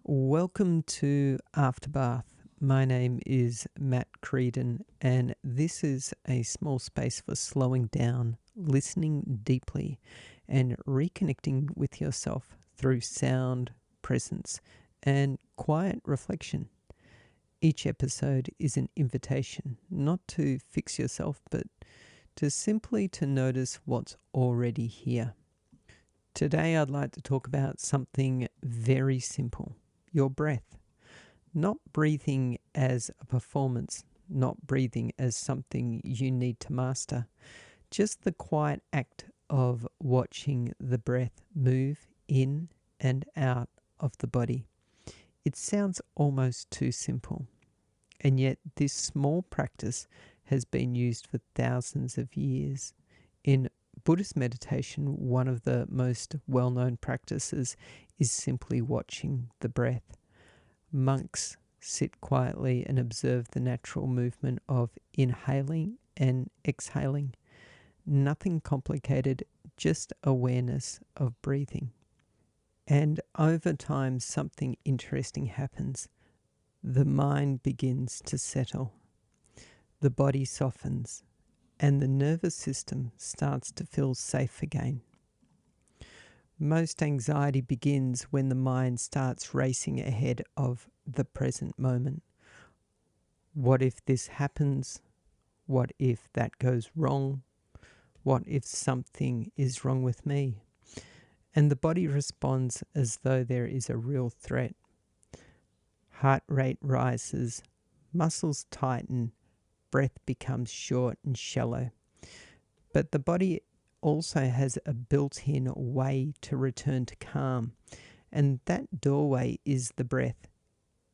Welcome to Afterbath. My name is Matt Creedon, and this is a small space for slowing down, listening deeply, and reconnecting with yourself through sound, presence, and quiet reflection. Each episode is an invitation not to fix yourself, but to simply to notice what's already here. Today I'd like to talk about something very simple. Your breath. Not breathing as a performance, not breathing as something you need to master, just the quiet act of watching the breath move in and out of the body. It sounds almost too simple, and yet this small practice has been used for thousands of years. In Buddhist meditation, one of the most well-known practices is simply watching the breath. Monks sit quietly and observe the natural movement of inhaling and exhaling. Nothing complicated, just awareness of breathing. And over time, something interesting happens. The mind begins to settle. The body softens, and the nervous system starts to feel safe again. Most anxiety begins when the mind starts racing ahead of the present moment. What if this happens? What if that goes wrong? What if something is wrong with me? And the body responds as though there is a real threat. Heart rate rises, muscles tighten, breath becomes short and shallow. But the body also has a built-in way to return to calm, and that doorway is the breath.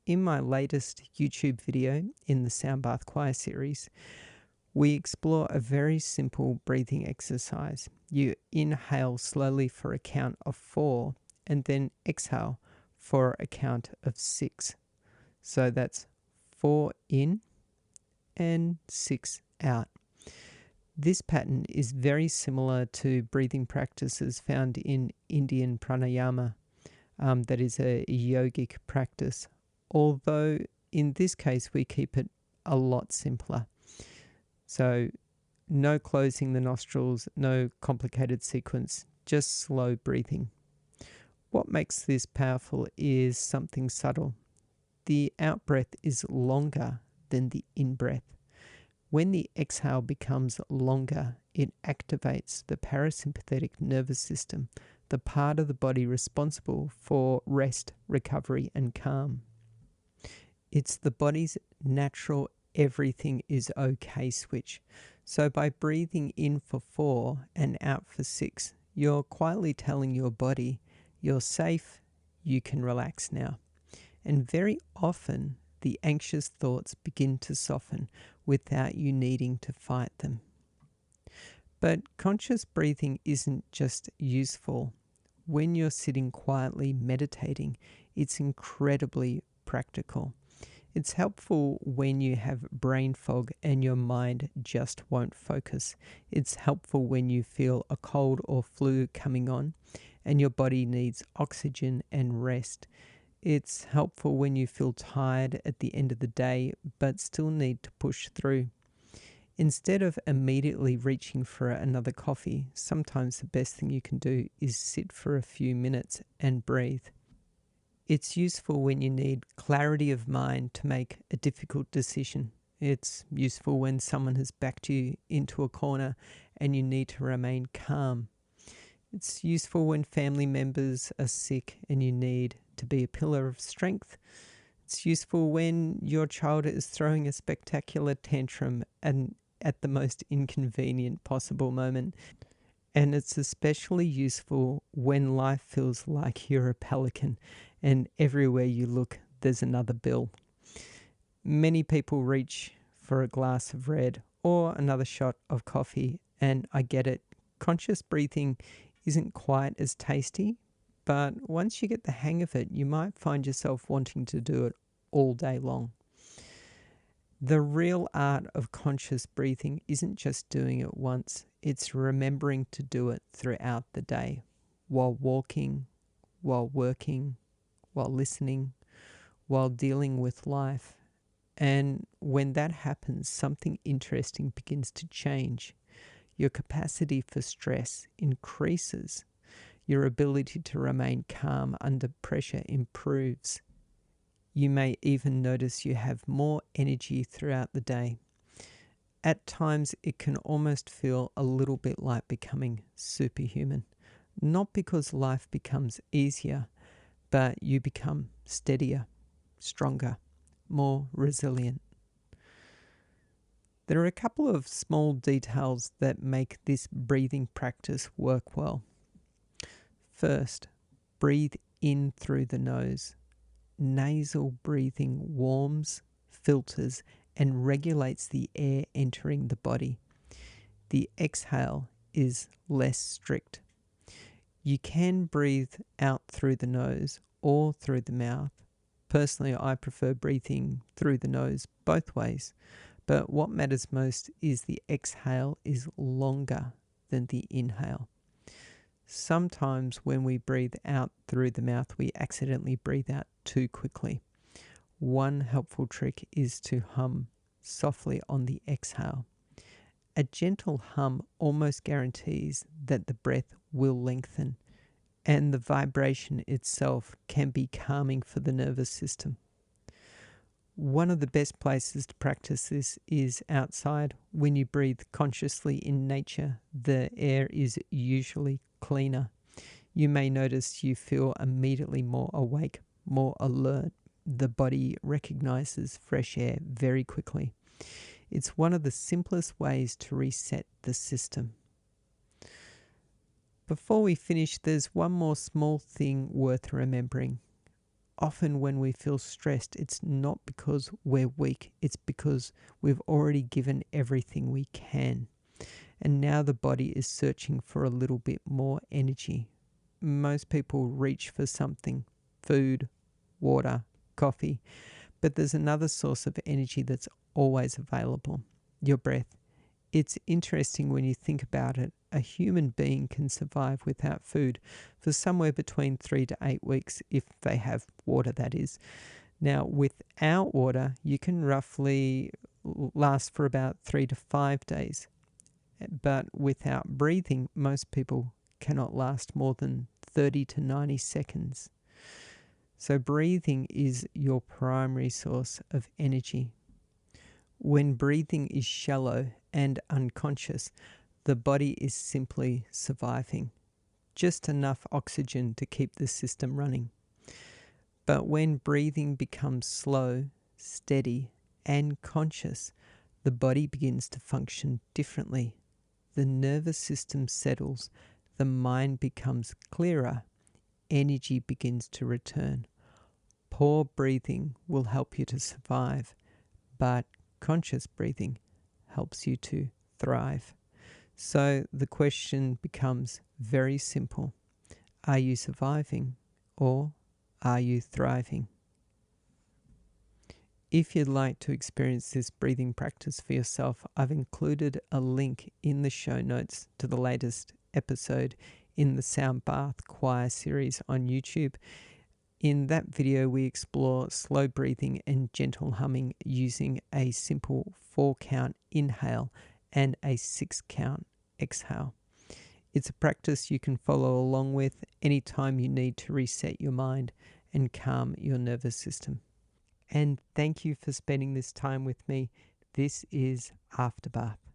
In my latest YouTube video in the Sound Bath Choir series, we explore a very simple breathing exercise. You inhale slowly for a count of 4 and then exhale for a count of 6. So that's 4 in and 6 out. This pattern is very similar to breathing practices found in Indian pranayama, that is a yogic practice, although in this case we keep it a lot simpler. So no closing the nostrils, no complicated sequence, just slow breathing. What makes this powerful is something subtle. The out-breath is longer than the in-breath. When the exhale becomes longer, it activates the parasympathetic nervous system, the part of the body responsible for rest, recovery, and calm. It's the body's natural everything is okay switch. So by breathing in for 4 and out for 6, you're quietly telling your body, you're safe, you can relax now. And very often, the anxious thoughts begin to soften without you needing to fight them. But conscious breathing isn't just useful. When you're sitting quietly meditating, it's incredibly practical. It's helpful when you have brain fog and your mind just won't focus. It's helpful when you feel a cold or flu coming on and your body needs oxygen and rest. It's helpful when you feel tired at the end of the day but still need to push through. Instead of immediately reaching for another coffee, sometimes the best thing you can do is sit for a few minutes and breathe. It's useful when you need clarity of mind to make a difficult decision. It's useful when someone has backed you into a corner and you need to remain calm. It's useful when family members are sick and you need to be a pillar of strength. It's useful when your child is throwing a spectacular tantrum and at the most inconvenient possible moment. And it's especially useful when life feels like you're a pelican and everywhere you look there's another bill. Many people reach for a glass of red or another shot of coffee, and I get it. Conscious breathing isn't quite as tasty, but once you get the hang of it, you might find yourself wanting to do it all day long. The real art of conscious breathing isn't just doing it once, it's remembering to do it throughout the day, while walking, while working, while listening, while dealing with life. And when that happens, something interesting begins to change. Your capacity for stress increases. Your ability to remain calm under pressure improves. You may even notice you have more energy throughout the day. At times, it can almost feel a little bit like becoming superhuman. Not because life becomes easier, but you become steadier, stronger, more resilient. There are a couple of small details that make this breathing practice work well. First, breathe in through the nose. Nasal breathing warms, filters, and regulates the air entering the body. The exhale is less strict. You can breathe out through the nose or through the mouth. Personally, I prefer breathing through the nose both ways, but what matters most is the exhale is longer than the inhale. Sometimes when we breathe out through the mouth, we accidentally breathe out too quickly. One helpful trick is to hum softly on the exhale. A gentle hum almost guarantees that the breath will lengthen, and the vibration itself can be calming for the nervous system. One of the best places to practice this is outside. When you breathe consciously in nature, the air is usually cleaner. You may notice you feel immediately more awake, more alert. The body recognizes fresh air very quickly. It's one of the simplest ways to reset the system. Before we finish, there's one more small thing worth remembering. Often when we feel stressed, it's not because we're weak, it's because we've already given everything we can. And now the body is searching for a little bit more energy. Most people reach for something: food, water, coffee. But there's another source of energy that's always available: your breath. It's interesting when you think about it. A human being can survive without food for somewhere between 3 to 8 weeks, if they have water, that is. Now, without water, you can roughly last for about 3 to 5 days. But without breathing, most people cannot last more than 30 to 90 seconds. So breathing is your primary source of energy. When breathing is shallow and unconscious, the body is simply surviving, just enough oxygen to keep the system running. But when breathing becomes slow, steady, and conscious, the body begins to function differently. The nervous system settles, the mind becomes clearer, energy begins to return. Poor breathing will help you to survive, but conscious breathing helps you to thrive. So the question becomes very simple. Are you surviving, or are you thriving? If you'd like to experience this breathing practice for yourself, I've included a link in the show notes to the latest episode in the Sound Bath Choir series on YouTube. In that video, we explore slow breathing and gentle humming using a simple 4-count inhale and a 6-count exhale. It's a practice you can follow along with anytime you need to reset your mind and calm your nervous system. And thank you for spending this time with me. This is Afterbath.